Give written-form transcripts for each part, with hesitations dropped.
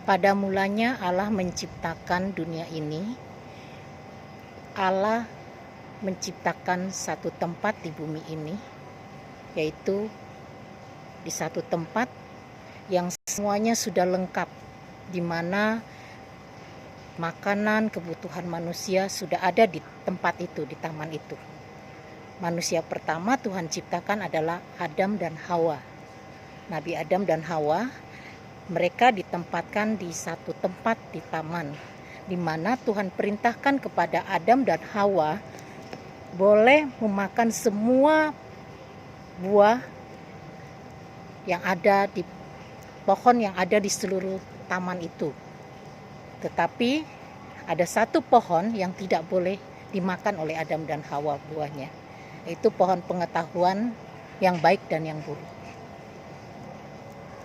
Pada mulanya Allah menciptakan dunia ini. Allah menciptakan satu tempat di bumi ini, yaitu di satu tempat yang semuanya sudah lengkap, di mana makanan, kebutuhan manusia sudah ada di tempat itu, di taman itu. Manusia pertama Tuhan ciptakan adalah Adam dan Hawa. Nabi Adam dan Hawa, mereka ditempatkan di satu tempat di taman, di mana Tuhan perintahkan kepada Adam dan Hawa boleh memakan semua buah yang ada di pohon yang ada di seluruh taman itu. Tetapi ada satu pohon yang tidak boleh dimakan oleh Adam dan Hawa buahnya, yaitu pohon pengetahuan yang baik dan yang buruk.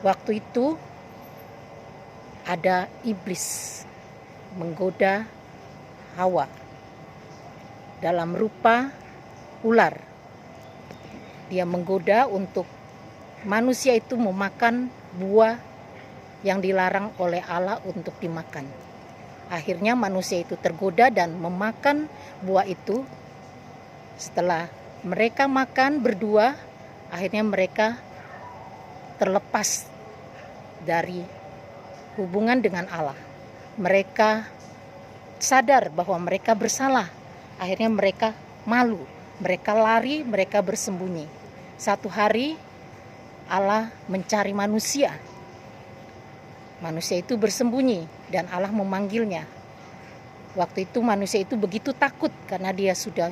Waktu itu ada iblis menggoda Hawa dalam rupa ular. Dia menggoda untuk manusia itu memakan buah yang dilarang oleh Allah untuk dimakan. Akhirnya manusia itu tergoda dan memakan buah itu. Setelah mereka makan berdua, akhirnya mereka terlepas dari hubungan dengan Allah. Mereka sadar bahwa mereka bersalah. Akhirnya mereka malu, mereka lari, mereka bersembunyi. Satu hari Allah mencari manusia. Manusia itu bersembunyi dan Allah memanggilnya. Waktu itu manusia itu begitu takut karena dia sudah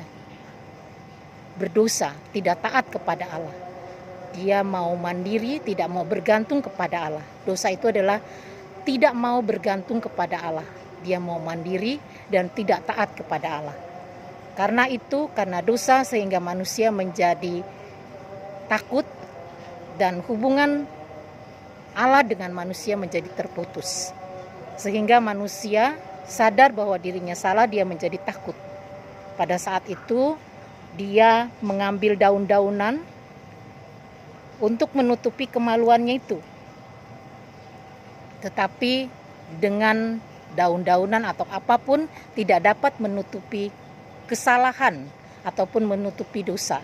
berdosa, tidak taat kepada Allah. Dia mau mandiri, tidak mau bergantung kepada Allah. Dosa itu adalah tidak mau bergantung kepada Allah. Dia mau mandiri dan tidak taat kepada Allah. Karena itu, karena dosa sehingga manusia menjadi takut dan hubungan Allah dengan manusia menjadi terputus. Sehingga manusia sadar bahwa dirinya salah, dia menjadi takut. Pada saat itu, dia mengambil daun-daunan untuk menutupi kemaluannya itu. Tetapi dengan daun-daunan atau apapun tidak dapat menutupi kesalahan ataupun menutupi dosa.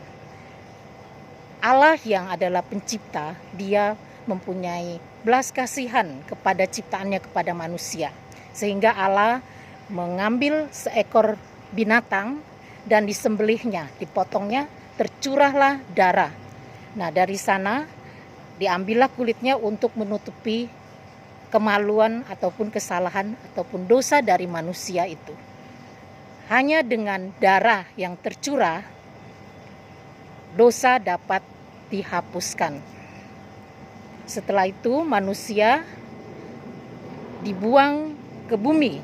Allah yang adalah pencipta, dia mempunyai belas kasihan kepada ciptaannya kepada manusia. Sehingga Allah mengambil seekor binatang dan disembelihnya, dipotongnya, tercurahlah darah. Nah, dari sana diambillah kulitnya untuk menutupi kemaluan ataupun kesalahan ataupun dosa dari manusia itu. Hanya dengan darah yang tercurah, dosa dapat dihapuskan. Setelah itu manusia dibuang ke bumi,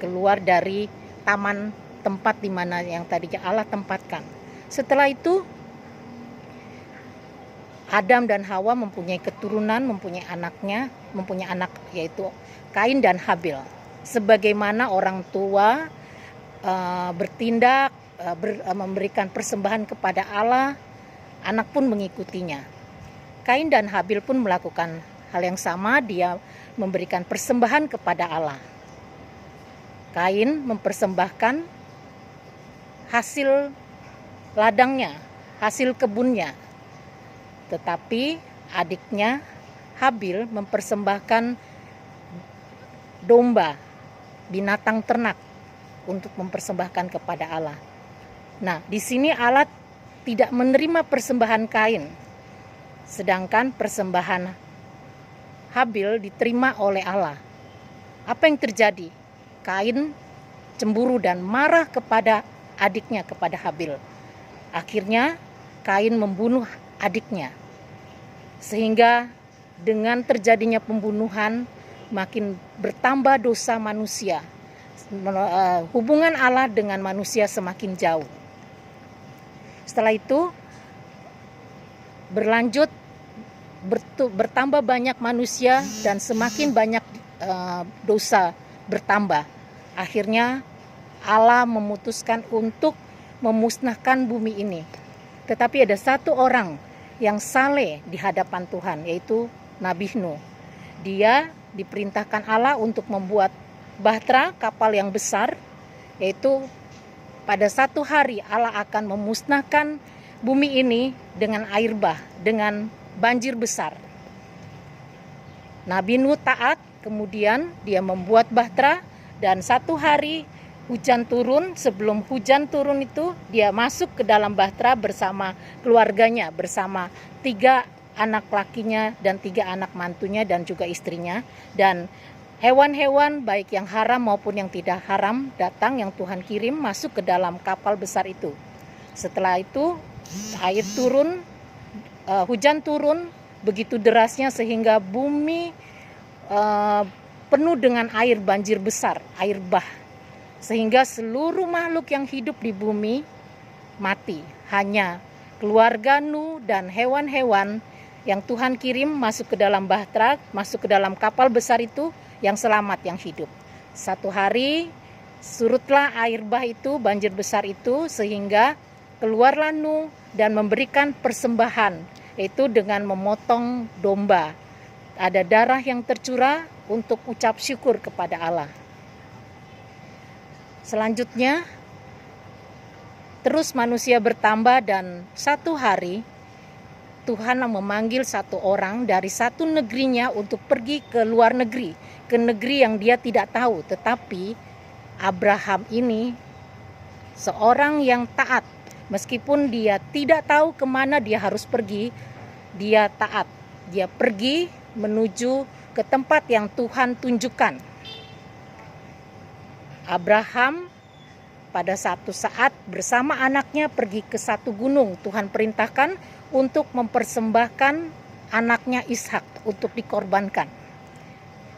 keluar dari taman tempat di mana yang tadinya Allah tempatkan. Setelah itu Adam dan Hawa mempunyai keturunan, mempunyai anak yaitu Kain dan Habil. Sebagaimana orang tua bertindak, memberikan persembahan kepada Allah, anak pun mengikutinya. Kain dan Habil pun melakukan hal yang sama, dia memberikan persembahan kepada Allah. Kain mempersembahkan hasil ladangnya, hasil kebunnya. Tetapi adiknya Habil mempersembahkan domba, binatang ternak untuk mempersembahkan kepada Allah. Nah, di sini Allah tidak menerima persembahan Kain, sedangkan persembahan Habil diterima oleh Allah. Apa yang terjadi? Kain cemburu dan marah kepada adiknya, kepada Habil. Akhirnya Kain membunuh adiknya. Sehingga dengan terjadinya pembunuhan makin bertambah dosa manusia. Hubungan Allah dengan manusia semakin jauh. Setelah itu berlanjut bertambah banyak manusia dan semakin banyak dosa bertambah. Akhirnya Allah memutuskan untuk memusnahkan bumi ini. Tetapi ada satu orang yang saleh di hadapan Tuhan, yaitu Nabi Nuh. Dia diperintahkan Allah untuk membuat bahtera, kapal yang besar, yaitu pada satu hari Allah akan memusnahkan bumi ini dengan air bah, dengan banjir besar. Nabi Nuh taat, kemudian dia membuat bahtera, dan satu hari hujan turun. Sebelum hujan turun itu dia masuk ke dalam bahtera bersama keluarganya, bersama 3 anak lakinya dan 3 anak mantunya dan juga istrinya. Dan hewan-hewan baik yang haram maupun yang tidak haram datang, yang Tuhan kirim masuk ke dalam kapal besar itu. Setelah itu air turun, hujan turun begitu derasnya sehingga bumi penuh dengan air banjir besar, air bah, sehingga seluruh makhluk yang hidup di bumi mati. Hanya keluarga Nuh dan hewan-hewan yang Tuhan kirim masuk ke dalam bahtera, masuk ke dalam kapal besar itu, yang selamat, yang hidup. Satu hari surutlah air bah itu, banjir besar itu, sehingga keluarlah Nuh dan memberikan persembahan, yaitu dengan memotong domba. Ada darah yang tercurah untuk ucap syukur kepada Allah. Selanjutnya, terus manusia bertambah, dan satu hari Tuhan memanggil satu orang dari satu negerinya untuk pergi ke luar negeri, ke negeri yang dia tidak tahu. Tetapi Abraham ini seorang yang taat, meskipun dia tidak tahu kemana dia harus pergi, dia taat. Dia pergi menuju ke tempat yang Tuhan tunjukkan. Abraham pada satu saat bersama anaknya pergi ke satu gunung. Tuhan perintahkan untuk mempersembahkan anaknya Ishak untuk dikorbankan.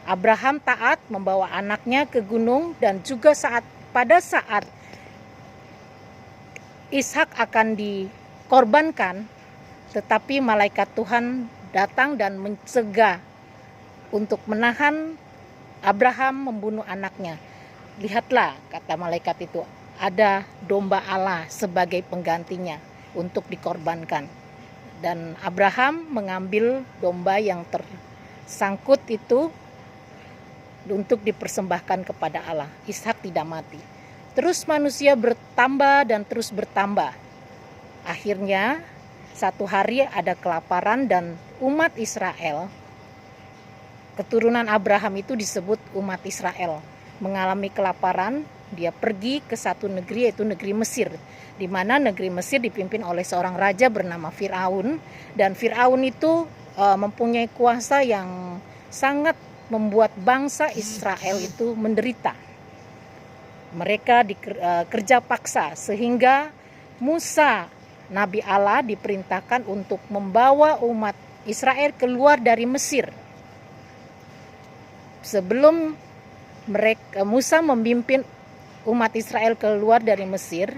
Abraham taat membawa anaknya ke gunung, dan juga pada saat Ishak akan dikorbankan, tetapi malaikat Tuhan datang dan mencegah untuk menahan Abraham membunuh anaknya. Lihatlah, kata malaikat itu, ada domba Allah sebagai penggantinya untuk dikorbankan. Dan Abraham mengambil domba yang tersangkut itu untuk dipersembahkan kepada Allah. Ishak tidak mati. Terus manusia bertambah dan terus bertambah. Akhirnya satu hari ada kelaparan, dan umat Israel, keturunan Abraham itu disebut umat Israel, mengalami kelaparan. Dia pergi ke satu negeri, yaitu negeri Mesir, di mana negeri Mesir dipimpin oleh seorang raja bernama Firaun. Dan Firaun itu mempunyai kuasa yang sangat membuat bangsa Israel itu menderita. Mereka dikerja paksa, sehingga Musa, Nabi Allah, diperintahkan untuk membawa umat Israel keluar dari Mesir. Sebelum Musa memimpin umat Israel keluar dari Mesir,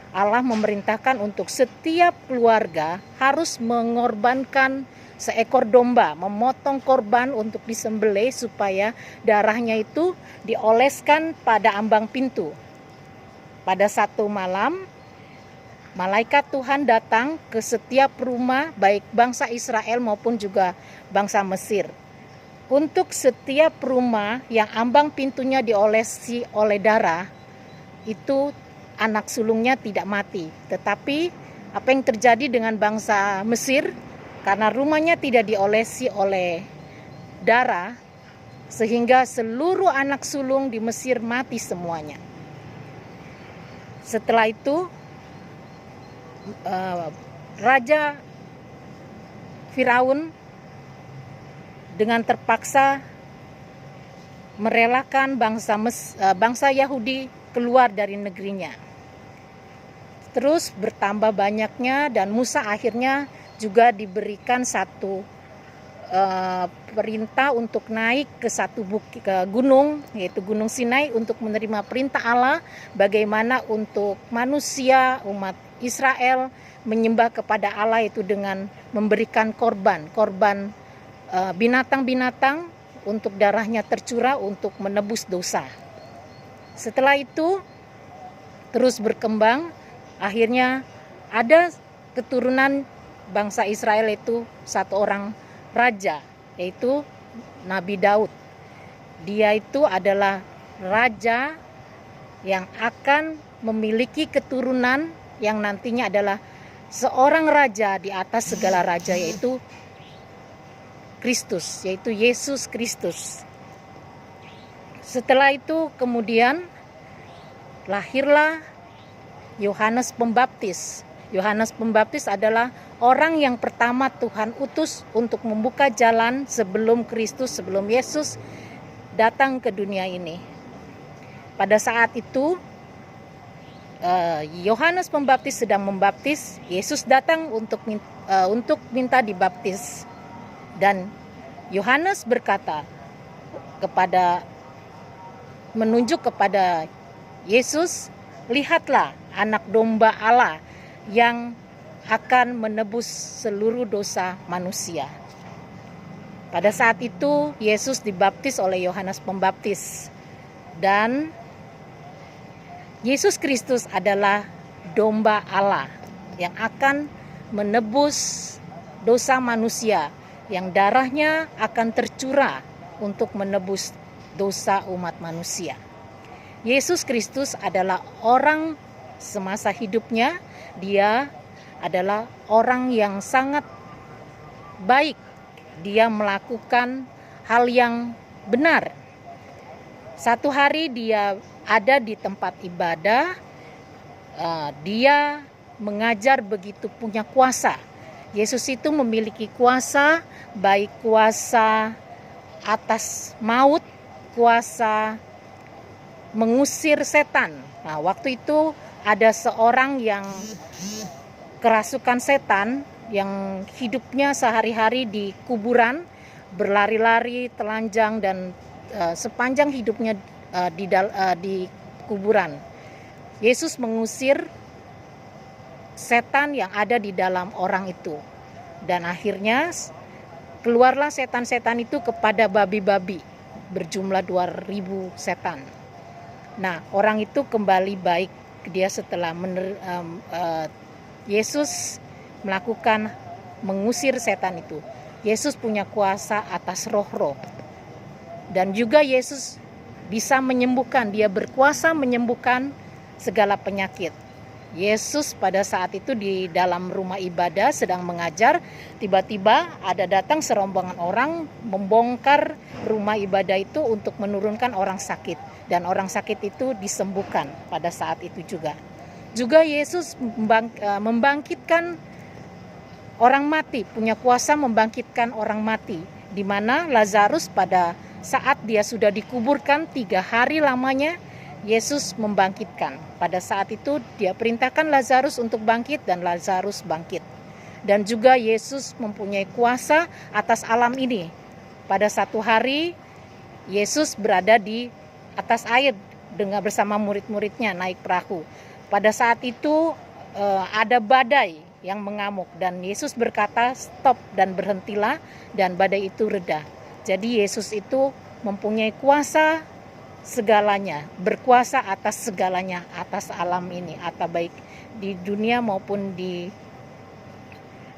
Allah memerintahkan untuk setiap keluarga harus mengorbankan seekor domba, memotong korban untuk disembelih supaya darahnya itu dioleskan pada ambang pintu. Pada satu malam, malaikat Tuhan datang ke setiap rumah, baik bangsa Israel maupun juga bangsa Mesir. Untuk setiap rumah yang ambang pintunya diolesi oleh darah, itu anak sulungnya tidak mati. Tetapi apa yang terjadi dengan bangsa Mesir, karena rumahnya tidak diolesi oleh darah, sehingga seluruh anak sulung di Mesir mati semuanya. Setelah itu Raja Firaun dengan terpaksa merelakan bangsa Yahudi keluar dari negerinya. Terus bertambah banyaknya, dan Musa akhirnya juga diberikan satu perintah untuk naik ke satu gunung, yaitu Gunung Sinai, untuk menerima perintah Allah bagaimana untuk manusia, umat Israel menyembah kepada Allah, itu dengan memberikan korban binatang-binatang untuk darahnya tercurah untuk menebus dosa. Setelah itu terus berkembang, akhirnya ada keturunan bangsa Israel itu satu orang raja, yaitu Nabi Daud. Dia itu adalah raja yang akan memiliki keturunan yang nantinya adalah seorang raja di atas segala raja, yaitu Kristus, yaitu Yesus Kristus. Setelah itu kemudian lahirlah Yohanes Pembaptis. Yohanes Pembaptis adalah orang yang pertama Tuhan utus untuk membuka jalan sebelum Kristus, sebelum Yesus datang ke dunia ini. Pada saat itu Yohanes Pembaptis sedang membaptis, Yesus datang untuk minta dibaptis. Dan Yohanes berkata menunjuk kepada Yesus, "Lihatlah anak domba Allah yang akan menebus seluruh dosa manusia." Pada saat itu Yesus dibaptis oleh Yohanes Pembaptis. Dan Yesus Kristus adalah domba Allah yang akan menebus dosa manusia, yang darahnya akan tercurah untuk menebus dosa umat manusia. Yesus Kristus adalah orang semasa hidupnya, dia adalah orang yang sangat baik. Dia melakukan hal yang benar. Satu hari dia ada di tempat ibadah, dia mengajar begitu punya kuasa. Yesus itu memiliki kuasa, baik kuasa atas maut, kuasa mengusir setan. Nah, waktu itu ada seorang yang kerasukan setan, yang hidupnya sehari-hari di kuburan, berlari-lari, telanjang, dan sepanjang hidupnya di kuburan. Yesus mengusir setan yang ada di dalam orang itu. Dan akhirnya keluarlah setan-setan itu kepada babi-babi, berjumlah 2000 setan. Nah, orang itu kembali baik. Dia setelah Yesus melakukan mengusir setan itu. Yesus punya kuasa atas roh-roh. Dan juga Yesus bisa menyembuhkan, dia berkuasa menyembuhkan segala penyakit. Yesus pada saat itu di dalam rumah ibadah sedang mengajar, tiba-tiba ada datang serombongan orang membongkar rumah ibadah itu untuk menurunkan orang sakit, dan orang sakit itu disembuhkan pada saat itu juga. Juga Yesus membangkitkan orang mati, punya kuasa membangkitkan orang mati, di mana Lazarus pada saat dia sudah dikuburkan 3 hari lamanya, Yesus membangkitkan. Pada saat itu dia perintahkan Lazarus untuk bangkit, dan Lazarus bangkit. Dan juga Yesus mempunyai kuasa atas alam ini. Pada satu hari Yesus berada di atas air dengan bersama murid-muridnya naik perahu. Pada saat itu ada badai yang mengamuk, dan Yesus berkata, "Stop dan berhentilah," dan badai itu reda. Jadi Yesus itu mempunyai kuasa segalanya, berkuasa atas segalanya, atas alam ini, atau baik di dunia maupun di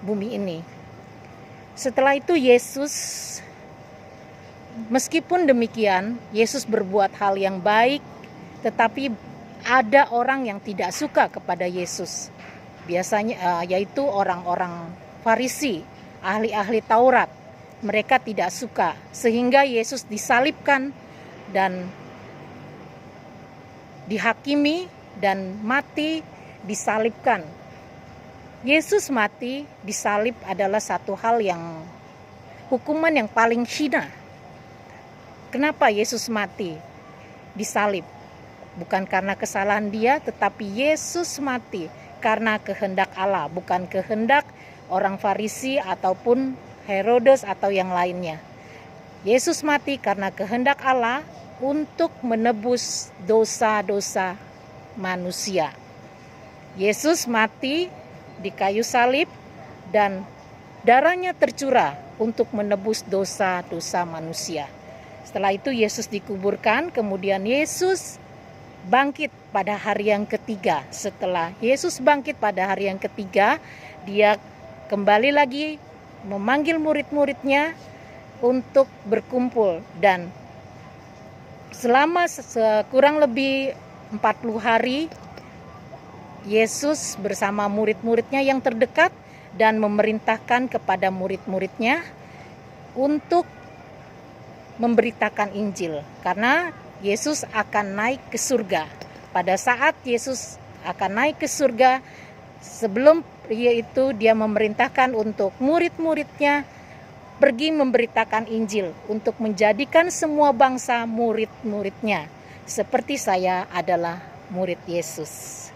bumi ini. Setelah itu Yesus, meskipun demikian, Yesus berbuat hal yang baik, tetapi ada orang yang tidak suka kepada Yesus. Biasanya yaitu orang-orang Farisi, ahli-ahli Taurat. Mereka tidak suka, sehingga Yesus disalibkan dan dihakimi dan mati, disalibkan. Yesus mati, disalib adalah satu hal yang hukuman yang paling hina. Kenapa Yesus mati, disalib? Bukan karena kesalahan dia, tetapi Yesus mati karena kehendak Allah, bukan kehendak orang Farisi ataupun Herodes atau yang lainnya. Yesus mati karena kehendak Allah untuk menebus dosa-dosa manusia. Yesus mati di kayu salib dan darahnya tercurah untuk menebus dosa-dosa manusia. Setelah itu Yesus dikuburkan, kemudian Yesus bangkit pada hari yang ketiga. Setelah Yesus bangkit pada hari yang ketiga, dia kembali lagi memanggil murid-muridnya untuk berkumpul, dan Selama kurang lebih 40 hari, Yesus bersama murid-muridnya yang terdekat dan memerintahkan kepada murid-muridnya untuk memberitakan Injil, karena Yesus akan naik ke surga. Pada saat Yesus akan naik ke surga, sebelum yaitu dia memerintahkan untuk murid-muridnya pergi memberitakan Injil untuk menjadikan semua bangsa murid-muridnya, seperti saya adalah murid Yesus.